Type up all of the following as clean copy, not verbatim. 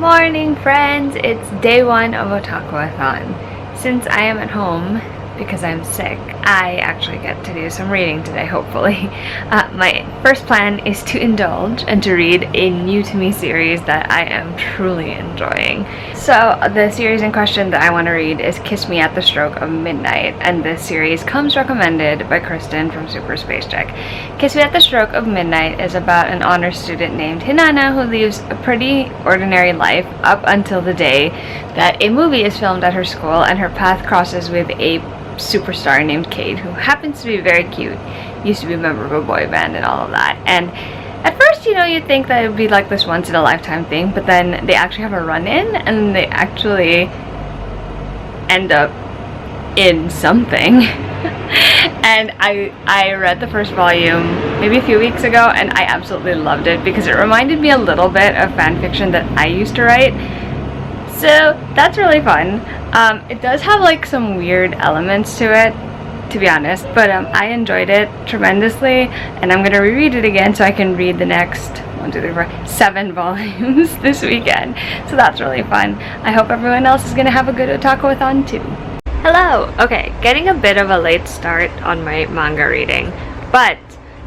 morning, friends! It's day one of OtakuAthon. Since I am at home because I'm sick, I actually get to do some reading today, hopefully. My first plan is to indulge and to read a new-to-me series that I am truly enjoying. So the series in question that I want to read is Kiss Me at the Stroke of Midnight, and this series comes recommended by Kristen from Super Space Check. Kiss Me at the Stroke of Midnight is about an honors student named Hinana who lives a pretty ordinary life up until the day that a movie is filmed at her school and her path crosses with a superstar named Cade, who happens to be very cute, used to be a member of a boy band and all of that. And at first, you'd think that it would be like this once in a lifetime thing, but then they actually have a run-in and they actually end up in something. And I read the first volume maybe a few weeks ago and I absolutely loved it because it reminded me a little bit of fan fiction that I used to write. So that's really fun. It does have like some weird elements to it, to be honest, but I enjoyed it tremendously, and I'm gonna reread it again so I can read the next 7 volumes this weekend. So that's really fun. I hope everyone else is gonna have a good OtakuAthon too. Hello! Okay, getting a bit of a late start on my manga reading, but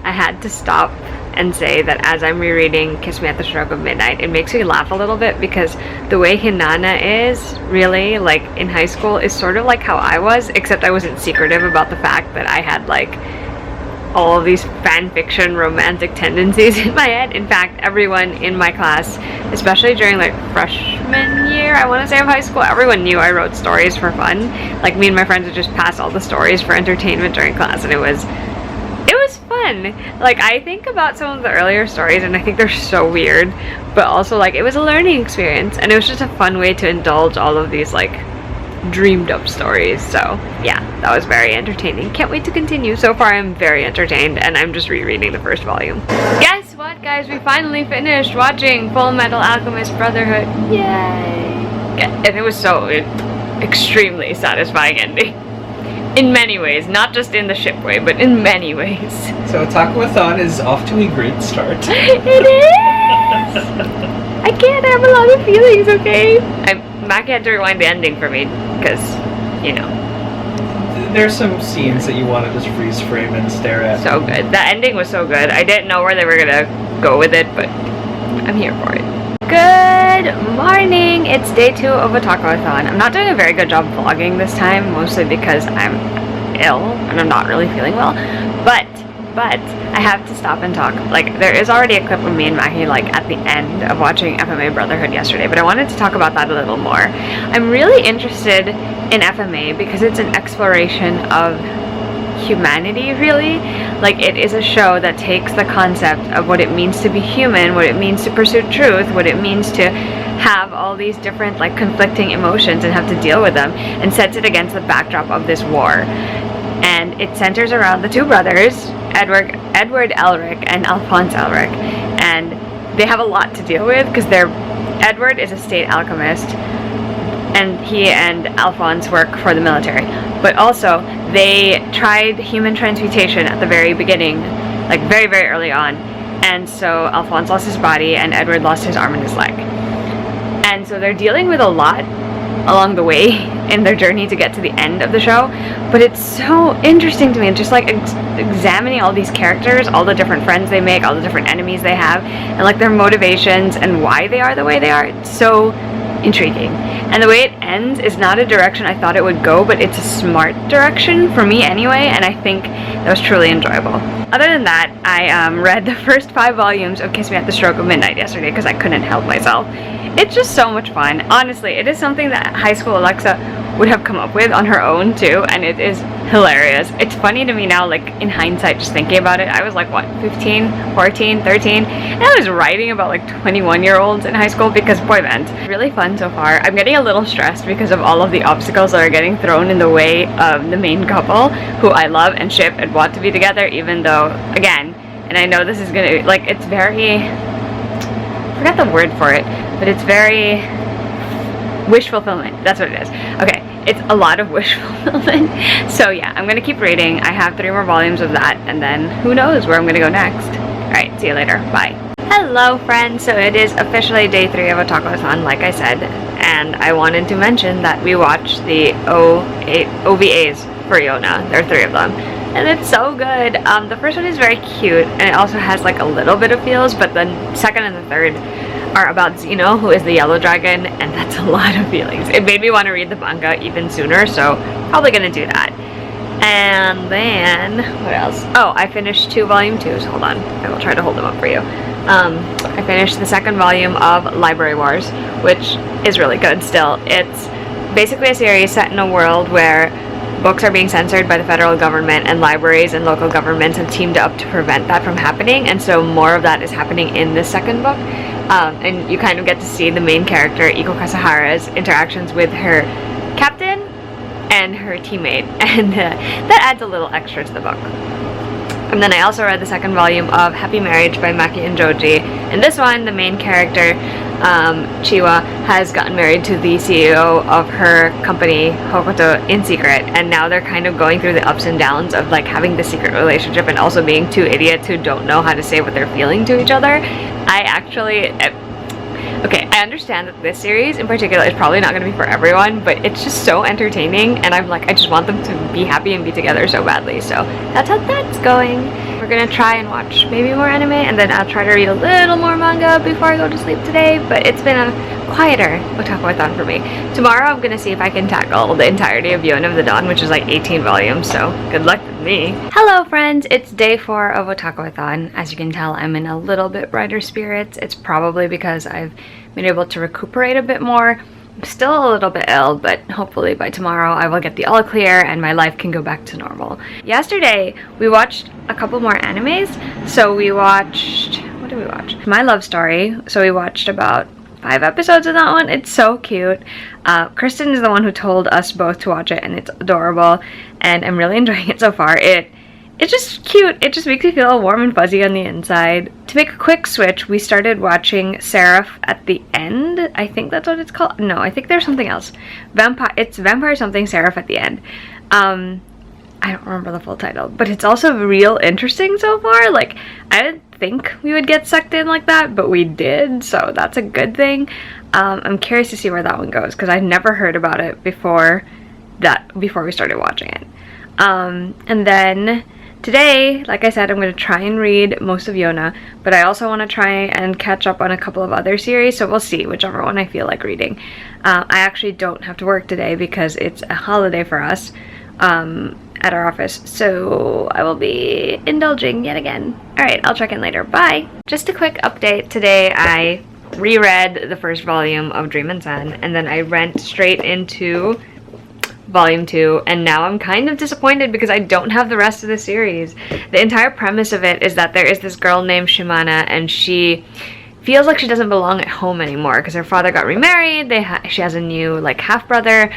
I had to stop and say that as I'm rereading Kiss Me at the Stroke of Midnight, it makes me laugh a little bit because the way Hinana is, really, like in high school, is sort of like how I was, except I wasn't secretive about the fact that I had like all of these fan fiction romantic tendencies in my head. In fact, everyone in my class, especially during like freshman year, I want to say, of high school, everyone knew I wrote stories for fun. Like, me and my friends would just pass all the stories for entertainment during class, and it was fun. Like, I think about some of the earlier stories and I think they're so weird, but also like it was a learning experience and it was just a fun way to indulge all of these like dreamed up stories. So yeah, that was very entertaining. Can't wait to continue. So far I'm very entertained and I'm just rereading the first volume. Guess what, guys? We finally finished watching Full Metal Alchemist Brotherhood. Yay! And it was so extremely satisfying ending. In many ways, not just in the ship way, but in many ways. So OtakuAthon is off to a great start. It is! I can't have a lot of feelings, okay? Mackie had to rewind the ending for me, because, There's some scenes that you want to just freeze frame and stare at. So good. The ending was so good. I didn't know where they were gonna go with it, but I'm here for it. Good morning! It's day 2 of OtakuAthon. I'm not doing a very good job vlogging this time, mostly because I'm ill and I'm not really feeling well. But I have to stop and talk. Like, there is already a clip of me and Mackie like at the end of watching FMA Brotherhood yesterday, but I wanted to talk about that a little more. I'm really interested in FMA because it's an exploration of humanity, really. Like, it is a show that takes the concept of what it means to be human, what it means to pursue truth, what it means to have all these different like conflicting emotions and have to deal with them, and sets it against the backdrop of this war. And it centers around the two brothers, Edward Elric and Alphonse Elric, and they have a lot to deal with because Edward is a state alchemist and he and Alphonse work for the military, but also they tried human transmutation at the very beginning, like very, very early on, and so Alphonse lost his body and Edward lost his arm and his leg. And so they're dealing with a lot along the way in their journey to get to the end of the show, but it's so interesting to me, just like examining all these characters, all the different friends they make, all the different enemies they have, and like their motivations and why they are the way they are. It's so intriguing. And the way it ends is not a direction I thought it would go, but it's a smart direction for me anyway, and I think that was truly enjoyable. Other than that, I read the first 5 volumes of Kiss Me at the Stroke of Midnight yesterday because I couldn't help myself. It's just so much fun. Honestly, it is something that high school Alexa would have come up with on her own too, and it is hilarious. It's funny to me now, like in hindsight, just thinking about it. I was like, what, 15, 14, 13? And I was writing about like 21-year-olds in high school because boy bands. Really fun so far. I'm getting a little stressed because of all of the obstacles that are getting thrown in the way of the main couple, who I love and ship and want to be together, even though, again, and I know this is gonna, like, it's very, I forgot the word for it, but it's very wish fulfillment. That's what it is. Okay, it's a lot of wish fulfillment. So yeah, I'm gonna keep reading. I have 3 more volumes of that, and then who knows where I'm gonna go next. Alright, see you later. Bye. Hello friends, so it is officially day 3 of OtakuAthon, like I said, and I wanted to mention that we watched the OVAs for Yona. There are 3 of them, and it's so good. The first one is very cute, and it also has like a little bit of feels, but the second and the third are about Zeno, who is the yellow dragon, and that's a lot of feelings. It made me want to read the manga even sooner, so probably gonna do that. And then, what else? Oh, I finished 2 volume 2s. Hold on, I will try to hold them up for you. I finished the 2nd volume of Library Wars, which is really good still. It's basically a series set in a world where books are being censored by the federal government, and libraries and local governments have teamed up to prevent that from happening, and so more of that is happening in the 2nd book. And you kind of get to see the main character, Iko Kasahara's interactions with her captain and her teammate, and that adds a little extra to the book. And then I also read the 2nd volume of Happy Marriage by Maki and Joji. In this one, the main character, Chiwa, has gotten married to the CEO of her company, Hokuto, in secret, and now they're kind of going through the ups and downs of like having the secret relationship and also being 2 idiots who don't know how to say what they're feeling to each other. Okay, I understand that this series in particular is probably not going to be for everyone, but it's just so entertaining, and I'm like, I just want them to be happy and be together so badly, so that's how that's going. We're going to try and watch maybe more anime, and then I'll try to read a little more manga before I go to sleep today, but it's been a quieter OtakuAthon for me. Tomorrow I'm going to see if I can tackle the entirety of Yona of the Dawn, which is like 18 volumes, so good luck with me. Hello friends, it's day 4 of OtakuAthon. As you can tell, I'm in a little bit brighter spirits. It's probably because I've been able to recuperate a bit more. I'm still a little bit ill, but hopefully by tomorrow I will get the all clear and my life can go back to normal. Yesterday we watched a couple more animes. So we watched, what did we watch? My Love Story. So we watched about 5 episodes of that one. It's so cute. Kristen is the one who told us both to watch it, and it's adorable, and I'm really enjoying it so far. It's just cute. It just makes me feel warm and fuzzy on the inside. To make a quick switch, we started watching Seraph at the end. I think that's what it's called. No, I think there's something else. It's Vampire something Seraph at the end. I don't remember the full title, but it's also real interesting so far. Like, I didn't think we would get sucked in like that, but we did, so that's a good thing. I'm curious to see where that one goes, because I'd never heard about it before we started watching it. And then today, like I said, I'm going to try and read most of Yona, but I also want to try and catch up on a couple of other series, so we'll see whichever one I feel like reading. I actually don't have to work today because it's a holiday for us at our office, so I will be indulging yet again. Alright, I'll check in later. Bye! Just a quick update. Today I reread the 1st volume of Dream and Sun, and then I went straight into volume 2, and now I'm kind of disappointed because I don't have the rest of the series. The entire premise of it is that there is this girl named Shimana, and she feels like she doesn't belong at home anymore because her father got remarried. She has a new like half-brother,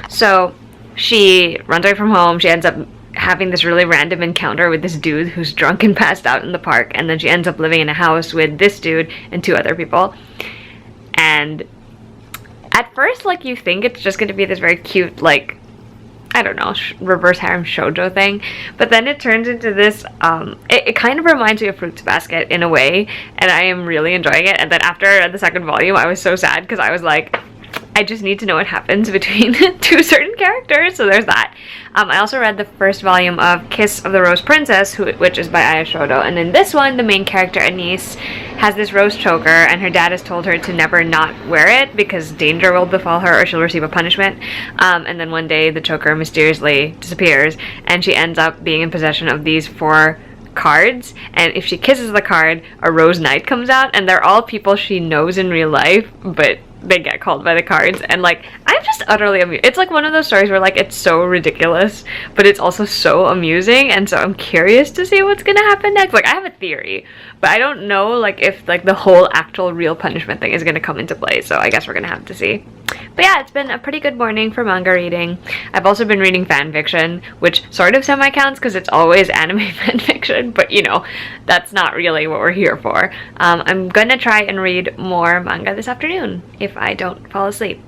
so she runs away from home. She ends up having this really random encounter with this dude who's drunk and passed out in the park, and then she ends up living in a house with this dude and 2 other people. And at first, like, you think it's just going to be this very cute, like, I don't know, reverse harem shoujo thing, but then it turns into this, it kind of reminds me of Fruits Basket in a way, and I am really enjoying it. And then after the 2nd volume, I was so sad because I was like, I just need to know what happens between 2 certain characters, so there's that. I also read the 1st volume of Kiss of the Rose Princess, which is by Aya Shodo, and in this one, the main character, Anise, has this rose choker, and her dad has told her to never not wear it because danger will befall her or she'll receive a punishment. And then one day, the choker mysteriously disappears, and she ends up being in possession of these 4 cards, and if she kisses the card, a rose knight comes out, and they're all people she knows in real life, but they get called by the cards, and like, I'm just utterly amused. It's like one of those stories where like it's so ridiculous, but it's also so amusing, and so I'm curious to see what's gonna happen next. Like, I have a theory, but I don't know like if like the whole actual real punishment thing is gonna come into play, so I guess we're gonna have to see. But yeah, it's been a pretty good morning for manga reading. I've also been reading fan fiction, which sort of semi-counts because it's always anime fan fiction, but you know, that's not really what we're here for. I'm gonna try and read more manga this afternoon if I don't fall asleep.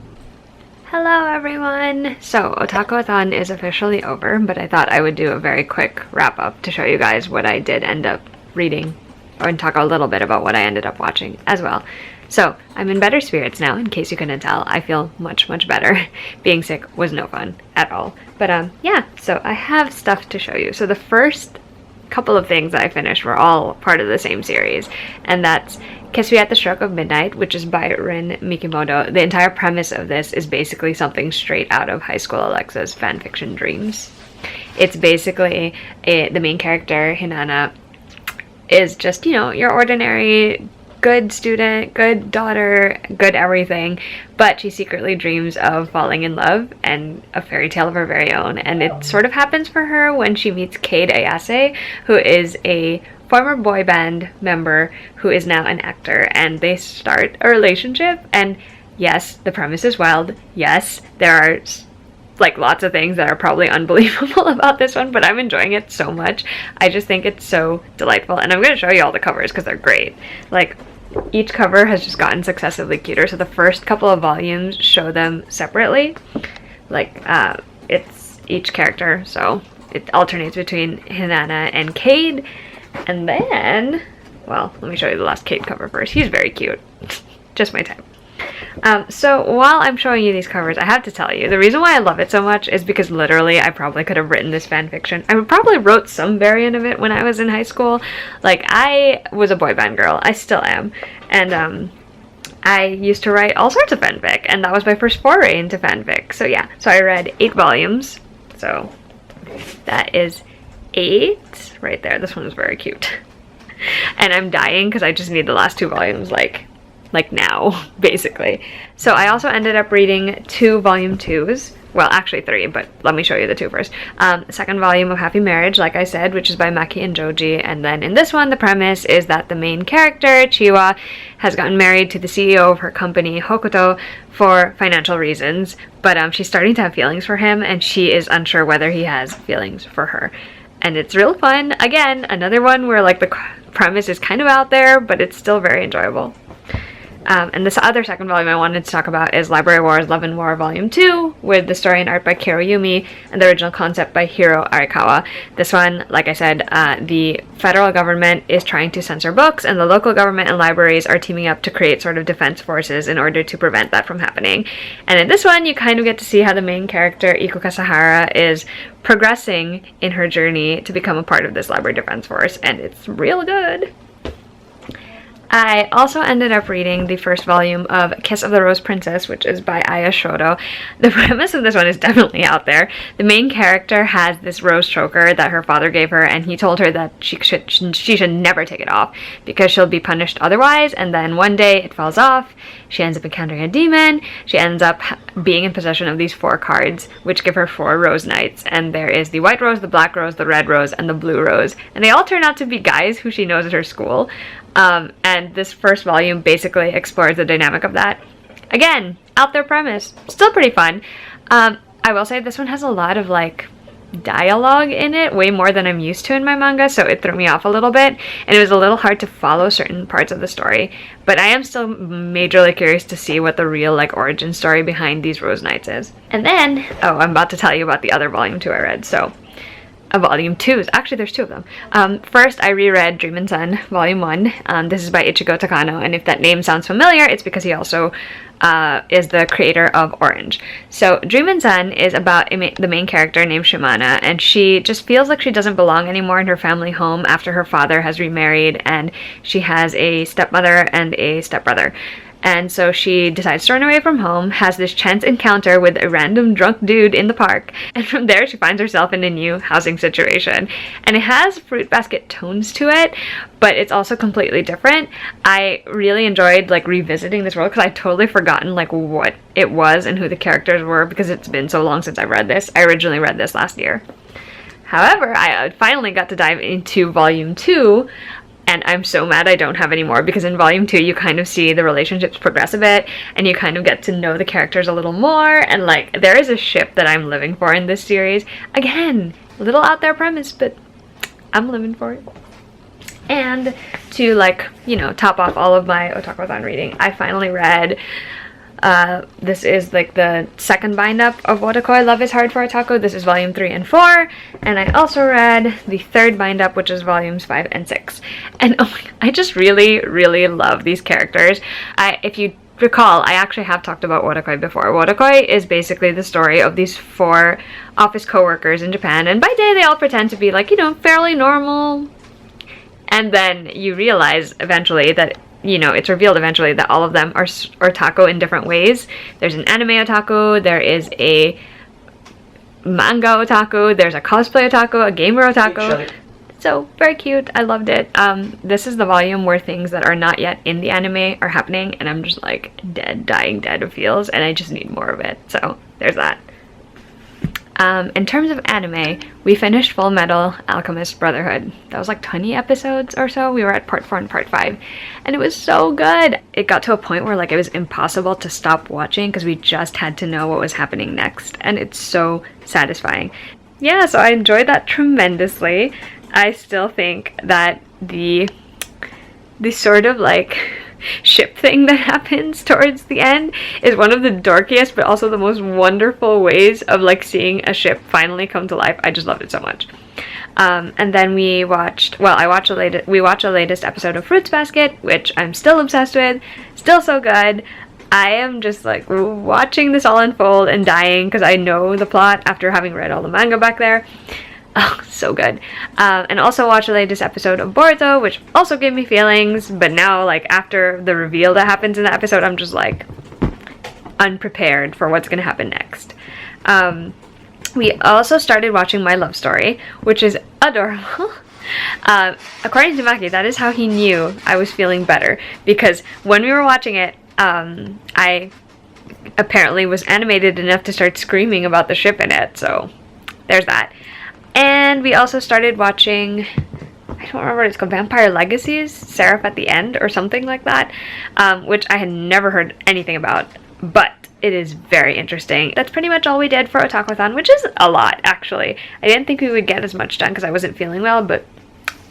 Hello everyone! So, OtakuAthon is officially over, but I thought I would do a very quick wrap-up to show you guys what I did end up reading and talk a little bit about what I ended up watching as well. So I'm in better spirits now, in case you couldn't tell. I feel much, much better. Being sick was no fun at all. But yeah, so I have stuff to show you. So the first couple of things that I finished were all part of the same series, and that's Kiss Me at the Stroke of Midnight, which is by Rin Mikimoto. The entire premise of this is basically something straight out of high school Alexa's fanfiction dreams. It's basically the main character, Hinata, is just, you know, your ordinary good student, good daughter, good everything, but she secretly dreams of falling in love and a fairy tale of her very own. And it sort of happens for her when she meets Cade Ayase, who is a former boy band member who is now an actor, and they start a relationship. And yes, the premise is wild. Yes, there are like lots of things that are probably unbelievable about this one, but I'm enjoying it so much. I just think it's so delightful, and I'm going to show you all the covers because they're great. Like, each cover has just gotten successively cuter. So the first couple of volumes show them separately, like it's each character, so it alternates between Hinata and Cade. And then, well, let me show you the last Cade cover first. He's very cute. Just my type. So while I'm showing you these covers, I have to tell you, the reason why I love it so much is because literally I probably could have written this fan fiction. I probably wrote some variant of it when I was in high school. Like, I was a boy band girl. I still am. And I used to write all sorts of fanfic, and that was my first foray into fanfic. So yeah, so I read 8 volumes. So that is 8 right there. This one is very cute. And I'm dying because I just need the last 2 volumes like now, basically. So I also ended up reading 2 volume 2s. Well, actually 3, but let me show you the 2 first. Second volume of Happy Marriage, like I said, which is by Maki and Joji. And then in this one, the premise is that the main character, Chiwa, has gotten married to the CEO of her company, Hokuto, for financial reasons. But she's starting to have feelings for him, and she is unsure whether he has feelings for her. And it's real fun. Again, another one where like the premise is kind of out there, but it's still very enjoyable. And this other second volume I wanted to talk about is Library Wars Love and War Volume 2, with the story and art by Kero Yumi and the original concept by Hiro Arikawa. This one, like I said, the federal government is trying to censor books, and the local government and libraries are teaming up to create sort of defense forces in order to prevent that from happening. And in this one, you kind of get to see how the main character, Iko Kasahara, is progressing in her journey to become a part of this library defense force, and it's real good. I also ended up reading the first volume of Kiss of the Rose Princess, which is by Aya Shoto. The premise of this one is definitely out there. The main character has this rose choker that her father gave her, and he told her that she should never take it off because she'll be punished otherwise. And then one day it falls off. She ends up encountering a demon. She ends up being in possession of these 4 cards, which give her 4 rose knights. And there is the white rose, the black rose, the red rose, and the blue rose. And they all turn out to be guys who she knows at her school. And this first volume basically explores the dynamic of that. Again, out there premise. Still pretty fun. I will say this one has a lot of like dialogue in it, way more than I'm used to in my manga, so it threw me off a little bit, and it was a little hard to follow certain parts of the story. But I am still majorly curious to see what the real like origin story behind these Rose Knights is. And then, oh, I'm about to tell you about the other volume 2 I read, so volume 2s. Actually, there's 2 of them. First, I reread Dream and Sun, volume 1. This is by Ichigo Takano, and if that name sounds familiar, it's because he also is the creator of Orange. So, Dream and Sun is about the main character named Shimana, and she just feels like she doesn't belong anymore in her family home after her father has remarried, and she has a stepmother and a stepbrother. And so she decides to run away from home, has this chance encounter with a random drunk dude in the park, and from there she finds herself in a new housing situation. And it has fruit basket tones to it, but it's also completely different. I really enjoyed like revisiting this world because I'd totally forgotten like what it was and who the characters were because it's been so long since I've read this. I originally read this last year. However, I finally got to dive into volume 2, and I'm so mad I don't have any more, because in volume 2 you kind of see the relationships progress a bit, and you kind of get to know the characters a little more, and like there is a ship that I'm living for in this series. Again, a little out there premise, but I'm living for it. And to like, you know, top off all of my OtakuAthon reading, I finally read This is like the second bind up of Otakoi Love is Hard for Otaku. This is volume 3 and 4. And I also read the third bind up, which is volumes 5 and 6. And oh my, I just really, really love these characters. If you recall, I actually have talked about Otakoi before. Otakoi is basically the story of these 4 office co-workers in Japan, and by day they all pretend to be like, you know, fairly normal. And then you realize eventually that, you know, it's revealed eventually that all of them are otaku in different ways. There's an anime otaku, there is a manga otaku, there's a cosplay otaku, a gamer otaku. So, very cute. I loved it. This is the volume where things that are not yet in the anime are happening, and I'm just like dead, dying dead of feels, and I just need more of it. So, there's that. In terms of anime, we finished Full Metal Alchemist Brotherhood. That was like 20 episodes or so. We were at part 4 and part 5, and it was so good. It got to a point where like it was impossible to stop watching because we just had to know what was happening next, and it's so satisfying. Yeah, so I enjoyed that tremendously. I still think that the sort of like ship thing that happens towards the end is one of the dorkiest but also the most wonderful ways of like seeing a ship finally come to life. I just loved it so much. And then we watched the latest episode of Fruits Basket, which I'm still obsessed with, still so good. I am just like watching this all unfold and dying because I know the plot after having read all the manga back there. Oh, so good. And also watch the latest episode of Boruto, which also gave me feelings, but now, like, after the reveal that happens in the episode, I'm just, like, unprepared for what's gonna happen next. We also started watching My Love Story, which is adorable. According to Maki, that is how he knew I was feeling better, because when we were watching it, I apparently was animated enough to start screaming about the ship in it, so there's that. And we also started watching, I don't remember what it's called, Vampire Legacies, Seraph at the End, or something like that, which I had never heard anything about, but it is very interesting. That's pretty much all we did for OtakuAthon, which is a lot, actually. I didn't think we would get as much done because I wasn't feeling well, but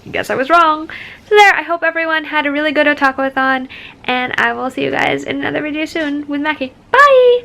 I guess I was wrong. So there, I hope everyone had a really good OtakuAthon, and I will see you guys in another video soon with Maki. Bye!